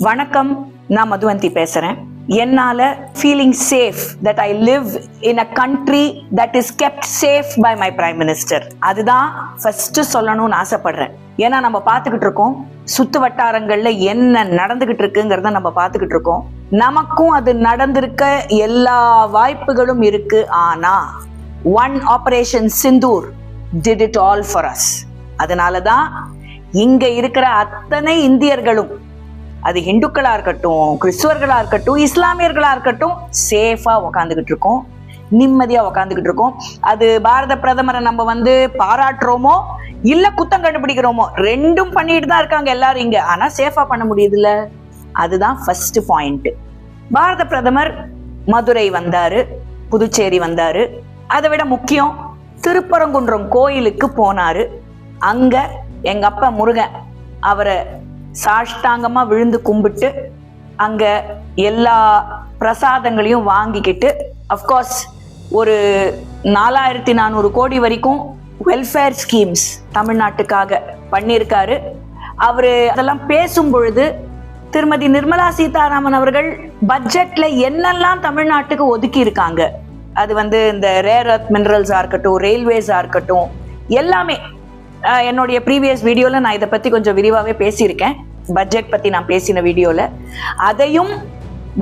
வணக்கம், நான் மதுவந்தி பேசுறேன். என்னால feeling safe that I live in a country that is kept safe by my prime minister. அதுதான் first சொல்லணும்னு ஆசைப்படுறேன். ஏன்னா நம்ம பார்த்துக்கிட்டு இருக்கோம், சுத்து வட்டாரங்கள்ல என்ன நடந்துகிட்டு இருக்குங்கிறத நம்ம பார்த்துக்கிட்டு இருக்கோம். நமக்கும் அது நடந்திருக்க எல்லா வாய்ப்புகளும் இருக்கு. ஆனா one operation Sindoor did it all for us. அதனாலதான் இங்க இருக்கிற அத்தனை இந்தியர்களும், அது ஹிந்துக்களா இருக்கட்டும், கிறிஸ்துவர்களா இருக்கட்டும், இஸ்லாமியர்களா இருக்கட்டும், சேஃபா உக்காந்துக்கிட்டு இருக்கோம், நிம்மதியா உக்காந்துக்கிட்டு இருக்கோம். அது பாரத பிரதமரை நம்ம பாராட்டுறோமோ இல்ல குத்தம் கண்டுபிடிக்கிறோமோ, ரெண்டும் பண்ணிட்டு தான் இருக்காங்க எல்லாரும் இங்க. ஆனா சேஃபா பண்ண முடியுதுல்ல, அதுதான் ஃபர்ஸ்ட் பாயிண்ட். பாரத பிரதமர் மதுரை வந்தாரு, புதுச்சேரி வந்தாரு. அதை விட முக்கியம், திருப்பரங்குன்றம் கோயிலுக்கு போனாரு. அங்க எங்க அப்பா முருகன் அவரை சாஷ்டாங்கமா விழுந்து கும்பிட்டு அங்க எல்லா பிரசாதங்களையும் வாங்கிக்கிட்டு, அஃப்கோர்ஸ் ஒரு 4400 கோடி வரைக்கும் வெல்ஃபேர் ஸ்கீம்ஸ் தமிழ்நாட்டுக்காக பண்ணியிருக்காரு. அவரு அதெல்லாம் பேசும் பொழுது திருமதி நிர்மலா சீதாராமன் அவர்கள் பட்ஜெட்ல என்னெல்லாம் தமிழ்நாட்டுக்கு ஒதுக்கி இருக்காங்க, அது இந்த ரேர் எர்த் மினரல்ஸா இருக்கட்டும், ரயில்வேஸா இருக்கட்டும், எல்லாமே என்னுடைய ப்ரீவியஸ் வீடியோல நான் இதை பத்தி கொஞ்சம் விரிவாகவே பேசியிருக்கேன். பட்ஜெட் பத்தி நான் பேசின வீடியோல அதையும்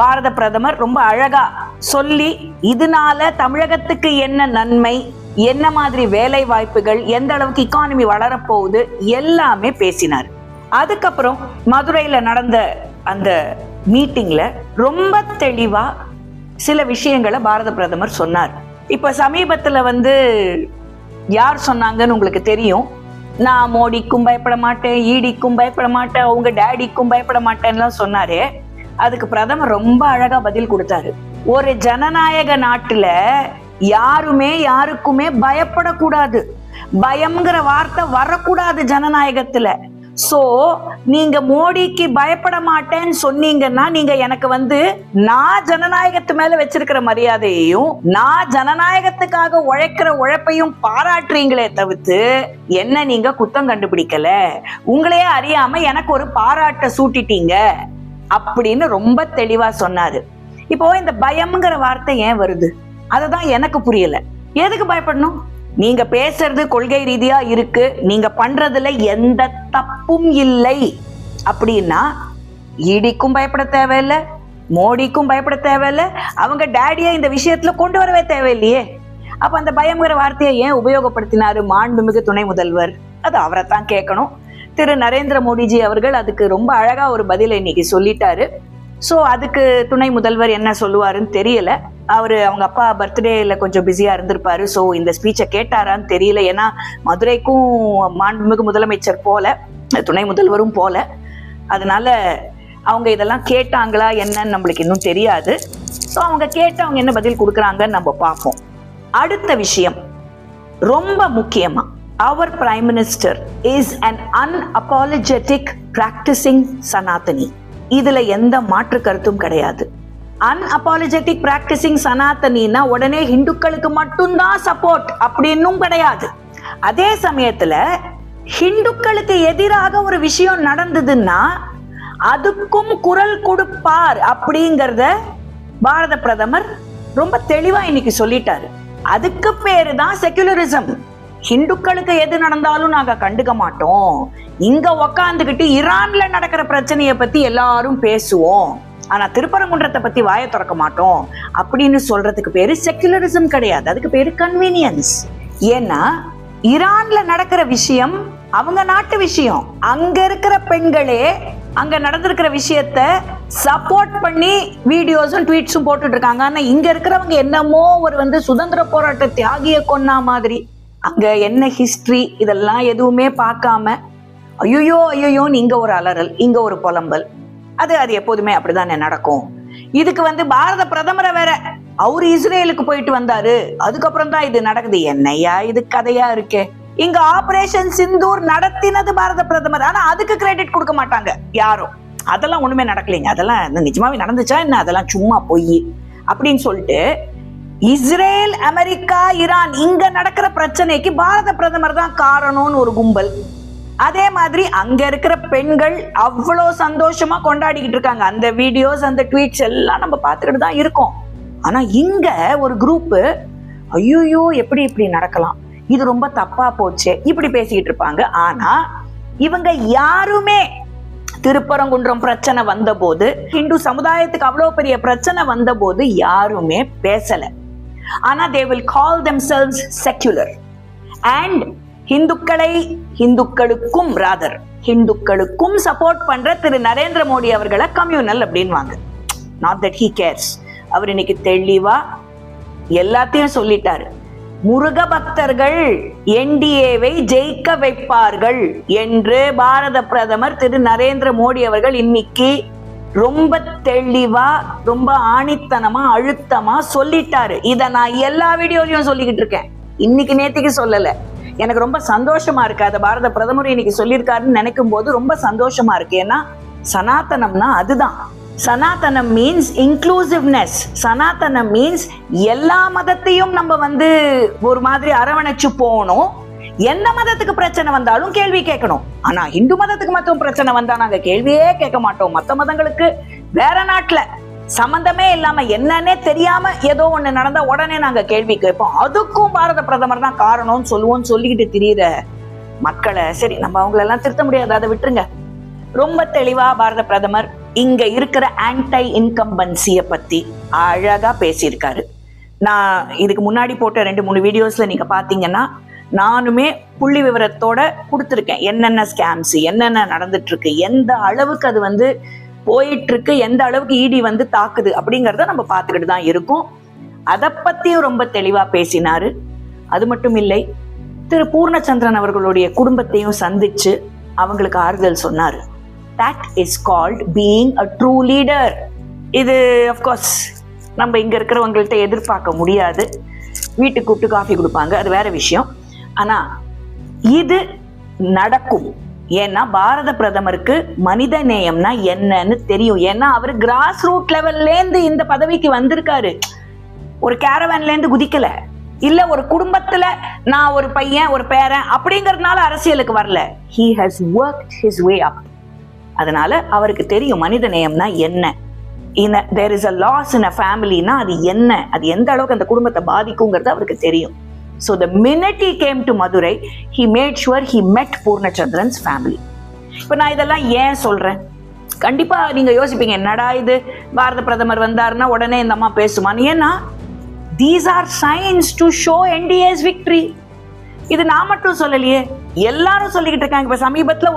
பாரத பிரதமர் ரொம்ப அழகா சொல்லி, இதனால தமிழகத்துக்கு என்ன நன்மை, என்ன மாதிரி வேலை வாய்ப்புகள், எந்த அளவுக்கு இக்கானமி வளரப்போகுது, எல்லாமே பேசினார். அதுக்கப்புறம் மதுரையில நடந்த அந்த மீட்டிங்ல ரொம்ப தெளிவா சில விஷயங்களை பாரத பிரதமர் சொன்னார். இப்ப சமீபத்துல யார் சொன்னாங்கன்னு உங்களுக்கு தெரியும். நான் மோடிக்கும் பயப்பட மாட்டேன், ஈடிக்கும் பயப்பட மாட்டேன், அவங்க டேடிக்கும் பயப்பட மாட்டேன்லாம் சொன்னாரு. அதுக்கு பிரதமர் ரொம்ப அழகா பதில் கொடுத்தாரு. ஒரு ஜனநாயக நாட்டுல யாருமே யாருக்குமே பயப்படக்கூடாது, பயம்ங்கிற வார்த்தை வரக்கூடாது ஜனநாயகத்துல. சோ நீங்க மோடிக்கு பயப்பட மாட்டேன்னு சொன்னீங்கன்னா, நீங்க எனக்கு நான் ஜனநாயகத்து மேல வச்சிருக்கிற மரியாதையையும், நான் ஜனநாயகத்துக்காக உழைக்கிற உழைப்பையும் பாராட்டுறீங்களே தவிர்த்து என்ன நீங்க குத்தம் கண்டுபிடிக்கல. உங்களையே அறியாம எனக்கு ஒரு பாராட்ட சூட்டிட்டீங்க அப்படின்னு ரொம்ப தெளிவா சொன்னாரு. இப்போ இந்த பயம்ங்கிற வார்த்தை ஏன் வருது, அதுதான் எனக்கு புரியல. எதுக்கு பயப்படணும்? நீங்க பேசுறது கொள்கை ரீதியா இருக்கு, நீங்க பண்றதுல எந்த தப்பும் இல்லை அப்படின்னா ஈடிக்கும் பயப்பட தேவையில்லை, மோடிக்கும் பயப்பட தேவையில்லை, அவங்க டேடியை இந்த விஷயத்துல கொண்டு வரவே தேவையில்லையே. அப்ப அந்த பயம்ங்கிற வார்த்தையை ஏன் உபயோகப்படுத்தினாரு மாண்புமிகு துணை முதல்வர்? அது அவரை தான் கேட்கணும். திரு நரேந்திர மோடிஜி அவர்கள் அதுக்கு ரொம்ப அழகா ஒரு பதிலை இன்னைக்கு சொல்லிட்டாரு. ஸோ அதுக்கு துணை முதல்வர் என்ன சொல்லுவாருன்னு தெரியல. அவங்க அப்பா பர்த்டேல கொஞ்சம் பிஸியா இருந்திருப்பாரு. ஸோ இந்த ஸ்பீச்சை கேட்டாரான்னு தெரியல. ஏன்னா மதுரைக்கும் மாண்புமிகு முதலமைச்சர் போல, துணை முதல்வரும் போல. அதனால அவங்க இதெல்லாம் கேட்டாங்களா என்னன்னு நம்மளுக்கு இன்னும் தெரியாது. ஸோ அவங்க கேட்டு என்ன பதில் கொடுக்குறாங்கன்னு நம்ம பார்ப்போம். அடுத்த விஷயம் ரொம்ப முக்கியமா, our prime minister is an unapologetic practicing Sanatani. இதுல எந்த மாற்று கருத்தும் கிடையாது. அன்அப்பாலஜெட்டிக் பிராக்டிசிங் சனாதனின்னா உடனே ஹிந்துக்களுக்கு மட்டும்தான் சப்போர்ட் அப்படின்னும் கிடையாது. அதே சமயத்துல ஹிந்துக்களுக்கு எதிராக ஒரு விஷயம் நடந்ததுன்னா அதுக்கும் குரல் கொடுப்பார் அப்படிங்கறத பாரத பிரதமர் ரொம்ப தெளிவா இன்னைக்கு சொல்லிட்டாரு. அதுக்கு பேரு தான் செகுலரிசம். ஹிந்துக்களுக்கு எது நடந்தாலும் நாங்க கண்டுக்க மாட்டோம், இங்க உக்காந்துக்கிட்டு ஈரான்ல நடக்கிற பிரச்சனையை பத்தி எல்லாரும் பேசுவோம், ஆனா திருப்பரங்குன்றத்தை பத்தி வாயை திறக்க மாட்டோம் அப்படின்னு சொல்றதுக்கு பேரு செகுலரிசம் கிடையாது, அதுக்கு பேரு கன்வீனியன்ஸ். ஏன்னா ஈரான்ல நடக்கிற விஷயம் அவங்க நாட்டு விஷயம். அங்க இருக்கிற பெண்களே அங்க நடந்திருக்கிற விஷயத்த சப்போர்ட் பண்ணி வீடியோஸும் ட்வீட்ஸும் போட்டுட்டு இருக்காங்க. ஆனா இங்க இருக்கிறவங்க என்னமோ ஒரு சுதந்திர போராட்ட தியாகிய கொன்னா மாதிரி, அங்க என்ன ஹிஸ்டரி இதெல்லாம் எதுவுமே பார்க்காம ஐயோ ஐயோன்னு இங்க ஒரு அலறல், இங்க ஒரு புலம்பல். அது எப்போதுமே அப்படிதானே நடக்கும். இதுக்கு பாரத பிரதமரை வேற, அவரு இஸ்ரேலுக்கு போயிட்டு வந்தாரு, அதுக்கப்புறம் தான் இது நடக்குது. என்னையா இது கதையா இருக்கு? இங்க ஆபரேஷன் சிந்தூர் நடத்தினது பாரத பிரதமர், ஆனா அதுக்கு கிரெடிட் கொடுக்க மாட்டாங்க யாரும். அதெல்லாம் ஒண்ணுமே நடக்கலைங்க, அதெல்லாம் நிஜமாவே நடந்துச்சா என்ன, அதெல்லாம் சும்மா பொய் அப்படின்னு சொல்லிட்டு இஸ்ரேல், அமெரிக்கா, ஈரான் இங்க நடக்கிற பிரச்சனைக்கு பாரத பிரதமர் தான் காரணம்னு ஒரு கும்பல். அதே மாதிரி அங்க இருக்கிற பெண்கள் அவ்வளோ சந்தோஷமா கொண்டாடிக்கிட்டு இருக்காங்க. அந்த வீடியோஸ், அந்த ட்வீட்ஸ் எல்லாம் நம்ம பார்த்துக்கிட்டு தான் இருக்கோம். ஆனா இங்க ஒரு குரூப் ஐயோ எப்படி இப்படி நடக்கலாம், இது ரொம்ப தப்பா போச்சு, இப்படி பேசிக்கிட்டு இருப்பாங்க. ஆனா இவங்க யாருமே திருப்பரங்குன்றம் பிரச்சனை வந்த போது, இந்து சமுதாயத்துக்கு அவ்வளவு பெரிய பிரச்சனை வந்த போது யாருமே பேசல. ஆனா they will call themselves secular and ஹிந்துக்களுக்கும் சப்போர்ட் பண்ற திரு நரேந்திர மோடி அவர்களை கம்யூனல் அப்படின்வாங்க. Not that he cares. அவர் இன்னைக்கு தெளிவா எல்லாத்தையும் சொல்லிட்டாரு. முருக பக்தர்கள் என்டிஏவை ஜெயிக்க வைப்பார்கள் என்று பாரத பிரதமர் திரு நரேந்திர மோடி அவர்கள் இன்னைக்கு ரொம்ப தெளிவா, ரொம்ப ஆணித்தனமா, அழுத்தமா சொல்லிட்டாரு. இத நான் எல்லா வீடியோலையும் சொல்லிக்கிட்டு இருக்கேன், இன்னைக்கு நேத்திக்கு சொல்லல. எனக்கு ரொம்ப சந்தோஷமா இருக்கு அதை பாரத பிரதமர் இன்னைக்கு சொல்லியிருக்காருன்னு நினைக்கும் போது ரொம்ப சந்தோஷமா இருக்கு. ஏன்னா சனாதனம்னா அதுதான். சனாதனம் மீன்ஸ் இன்க்ளூசிவ்னஸ். சனாதனம் மீன்ஸ் எல்லா மதத்தையும் நம்ம ஒரு மாதிரி அரவணைச்சு போகணும். எந்த மதத்துக்கு பிரச்சனை வந்தாலும் கேள்வி கேட்கணும். ஆனா இந்து மதத்துக்கு மட்டும் பிரச்சனை வந்தா நாங்க கேள்வியே கேட்க மாட்டோம். மத்த மதங்களுக்கு வேற நாட்டுல சம்பந்தமே இல்லாம என்னன்னே தெரியாம ஏதோ ஒண்ணு நடந்தா உடனே நாங்க கேள்வி கேட்போம். அதுக்கும் பாரத பிரதமர் தான் காரணம்னு சொல்லிக்கிட்டு திரியிற மக்களை சரி நம்ம அவங்களெல்லாம் திருத்த முடியாது, அதை விட்டுருங்க. ரொம்ப தெளிவா பாரத பிரதமர் இங்க இருக்கிற ஆன்டை இன்கம்பன்சிய பத்தி அழகா பேசியிருக்காரு. நான் இதுக்கு முன்னாடி போட்ட 2-3 வீடியோஸ்ல நீங்க பாத்தீங்கன்னா நானுமே புள்ளி விவரத்தோட கொடுத்துருக்கேன். என்னென்ன ஸ்கேம்ஸ், என்னென்ன நடந்துட்டு இருக்கு, எந்த அளவுக்கு அது போயிட்டு இருக்கு, எந்த அளவுக்கு இடி தாக்குது அப்படிங்கறத நம்ம பார்த்துக்கிட்டு தான் இருக்கோம். அதை பத்தியும் ரொம்ப தெளிவா பேசினாரு. அது மட்டும் இல்லை, திரு பூர்ணச்சந்திரன் அவர்களுடைய குடும்பத்தையும் சந்திச்சு அவங்களுக்கு ஆறுதல் சொன்னாரு. That is called being a true leader. இது of course நம்ம இங்க இருக்கிறவங்கள்ட்ட எதிர்பார்க்க முடியாது. வீட்டுக்கு கூப்பிட்டு காஃபி கொடுப்பாங்க, அது வேற விஷயம். ஆனா இது நடக்கும். ஏன்னா பாரத பிரதமருக்கு மனித நேயம்னா என்னன்னு தெரியும். ஏன்னா அவர் கிராஸ் ரூட் லெவல்ல இருந்து இந்த பதவிக்கு வந்திருக்காரு. ஒரு கேரவன்ல இருந்து குதிக்கல, இல்ல ஒரு குடும்பத்துல நான் ஒரு பையன் ஒரு பேரன் அப்படிங்கறதுனால அரசியலுக்கு வரல. He has worked his way up. அதனால அவருக்கு தெரியும் மனித நேயம்னா என்ன. there is a loss in a familyனா அது என்ன, அது எந்த அளவுக்கு அந்த குடும்பத்தை பாதிக்குங்கிறது அவருக்கு தெரியும். So the minute he came to Madurai, he made sure he met Purnachandran's family. இப்போ நான் இதெல்லாம் ஏன் சொல்றேன்? கண்டிப்பா நீங்க யோசிப்பீங்க, என்னடா இது பாரத பிரதமர் வந்தாருன்னா உடனே இந்த அம்மா பேசுமான்னு. ஏன்னா these are signs to show NDA's victory. இது நான் மட்டும் சொல்லலையே, எல்லாரும் சொல்லிக்கிட்டு இருக்காங்க. இப்ப சமீபத்துல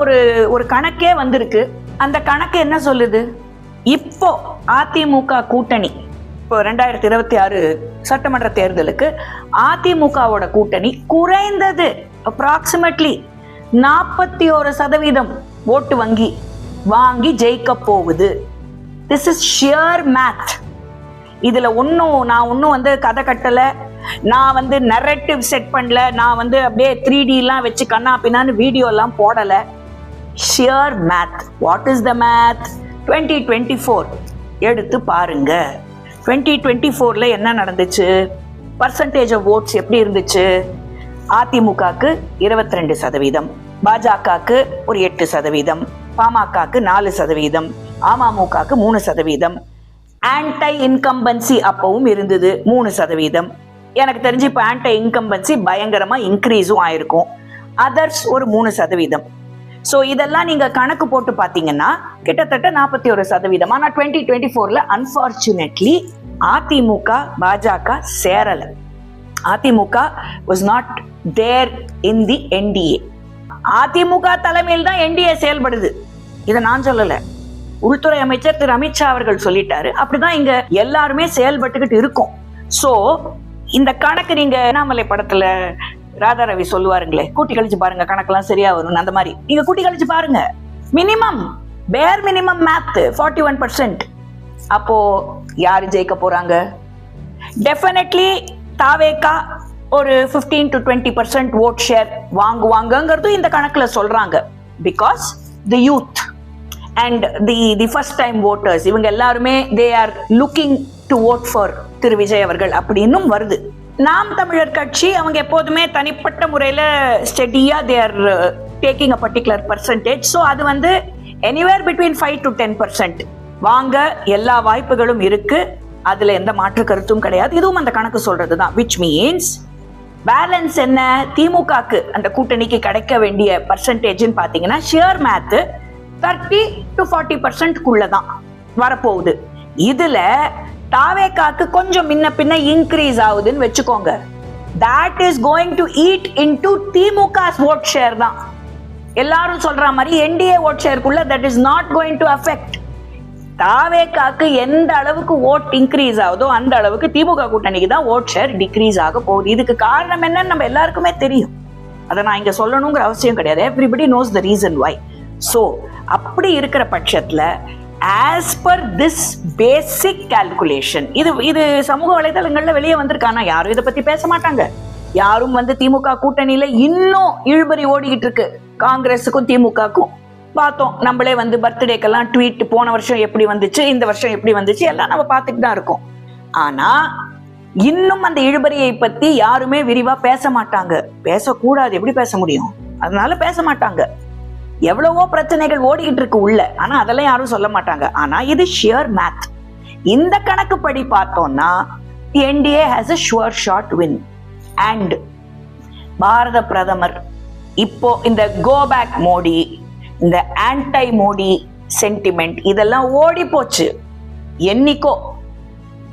ஒரு கணக்கே வந்திருக்கு. அந்த கணக்கு என்ன சொல்லுது? இப்போ அதிமுக கூட்டணி, இப்போ 2026 சட்டமன்ற தேர்தலுக்கு அதிமுகவோட கூட்டணி குறைந்தது அப்ராக்சிமேட்லி 41% ஓட்டு வாங்கி ஜெயிக்க போகுது. This is shear math. இதுல நான் ஒன்னும் கதை கட்டல, நான் நரேட்டிவ் செட் பண்ணல, நான் அப்படியே 3D எல்லாம் வச்சு கண்ணா பின்னான்னு வீடியோ எல்லாம் போடல. Shear math. What is the math? 2024 எடுத்து பாருங்க. 2024ல என்ன நடந்துச்சு, பர்சன்டேஜ் ஆஃப் ஓட்ஸ் எப்படி இருந்துச்சு? அதிமுகக்கு 22%, பாஜகக்கு ஒரு 8%, பாமகக்கு 4%, அமமுகக்கு 3%, ஆன்டை இன்கம்பன்சி அப்பவும் இருந்தது 3%. எனக்கு தெரிஞ்சு இப்போ ஆன்டை இன்கம்பன்சி பயங்கரமா இன்க்ரீஸும் ஆயிருக்கும். அதர்ஸ் ஒரு 3%. ஸோ இதெல்லாம் நீங்க கணக்கு போட்டு பார்த்தீங்கன்னா கிட்டத்தட்ட 41%. ஆனால் 2024ல அன்பார்ச்சுனேட்லி அதிமுக பாஜக சேரல. AIADMK was not there in the NDA. AIADMK தலைமையில் தான் NDA செயல்படுது. இதை நான் சொல்லல, உள்துறை அமைச்சர் திரு அமித்ஷா அவர்கள் சொல்லிட்டாரு. அப்படிதான் இங்க எல்லாருமே செயல்பட்டுக்கிட்டு இருக்கோம். சோ இந்த கணக்கு நீங்க அண்ணாமலை படத்துல ராதா ரவி சொல்லுவாருங்களே, கூட்டி கழிச்சு பாருங்க கணக்கெல்லாம் சரியா வரும், அந்த மாதிரி நீங்க கூட்டி கழிச்சு பாருங்க. மினிமம் பேர் மினிமம் மேத் 41%. அப்போ யாரு ஜெயிக்க போறாங்க? டெஃபினெட்லி தாவேகா ஒரு 15 to 20% ஓட் ஷேர் வாங்குவாங்கிறது இந்த கணக்குல சொல்றாங்க. Because the youth and the first time voters இவங்க எல்லாருமே they are looking to vote for திரு விஜய் அவர்கள் அப்படின்னும் வருது. நாம் தமிழர் கட்சி அவங்க எப்போதுமே தனிப்பட்ட முறையில ஸ்டெடியா they are taking a particular percentage. So அது வந்து எனிவேர் பிட்வீன் 5 to 10% வாங்க எல்லா வாய்ப்புகளும் இருக்கு. அதுல எந்த மாற்று கருத்தும் கிடையாது. இதுவும் அந்த கணக்கு சொல்றதுதான். விச் மீன்ஸ் பேலன்ஸ் என்ன, திமுகக்கு அந்த கூட்டணிக்கு கிடைக்க வேண்டிய பர்சன்டேஜ்னு பாத்தீங்கன்னா ஷியர் மேத் 30 to 40% தான் வரப்போகுது. இதுல தாவேகாக்கு கொஞ்சம் முன்ன பின்ன இன்க்ரீஸ் ஆகுதுன்னு வச்சுக்கோங்க. that is going to eat into திமுக's vote share தான். எல்லாரும் சொல்ற மாதிரி NDA vote shareக்குள்ள that is not going to affect. தாவேகாக்கு எந்த அளவுக்கு ஓட் இன்க்ரீஸ் ஆகுதோ அந்த அளவுக்கு திமுக கூட்டணிக்கு தான் ஓட் ஷேர் டிக்ரீஸ் ஆக போகுது. இதுக்கு காரணம் என்னன்னு நம்ம எல்லாருக்குமே தெரியும். அதை நான் இங்க சொல்லணுங்கிற அவசியம் கிடையாது. Everybody knows the reason why. So அப்படி இருக்கிற பட்சத்துல as per this basic calculation, இது சமூக வலைதளங்கள்ல வெளியே வந்திருக்கானா யாரும் இதை பத்தி பேச மாட்டாங்க. யாரும் வந்து திமுக கூட்டணியில இன்னும் இழுபறி ஓடிக்கிட்டு இருக்கு. காங்கிரஸுக்கும் திமுகக்கும் பார்த்தோம். நம்மளே வந்து பர்த்டேக்கெல்லாம் ட்வீட் போன வருஷம் எப்படி வந்துச்சு, இந்த வருஷம் எப்படி வந்துச்சு எல்லாம் நம்ம பார்த்துட்டு தான் இருக்கோம். ஆனா இன்னும் அந்த இழுபறியை பத்தி யாருமே விரிவா பேச மாட்டாங்க. பேசக்கூடாது, எப்படி பேச முடியும்? அதனால பேச மாட்டாங்க. எவ்வளவோ பிரச்சனைகள் ஓடிக்கிட்டு இருக்கு உள்ள, ஆனா அதெல்லாம் யாரும் சொல்ல மாட்டாங்க. ஆனா இது ஷியர் மேத். இந்த கணக்கு படி பார்த்தோம்னா NDA has a sure shot win. And Bharat பிரதமர் இப்போ இந்த கோ பேக் மோடி, இந்த ஆன்டை மோடி சென்டிமெண்ட் இதெல்லாம் ஓடி போச்சு. என்னைக்கோ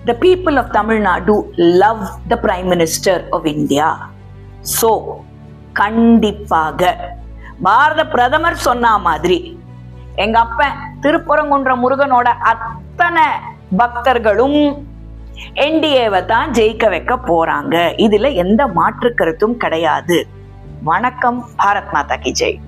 the people of Tamil Nadu love the Prime Minister of India. So கண்டிப்பாக பாரத பிரதமர் சொன்ன மாதிரி எங்க அப்பன் திருப்பரங்குன்ற முருகனோட அத்தனை பக்தர்களும் என்டிஏவை தான் ஜெயிக்க வைக்க போறாங்க. இதுல எந்த மாற்று கருத்தும் கிடையாது. வணக்கம். பாரத் மாதா கி ஜெய்.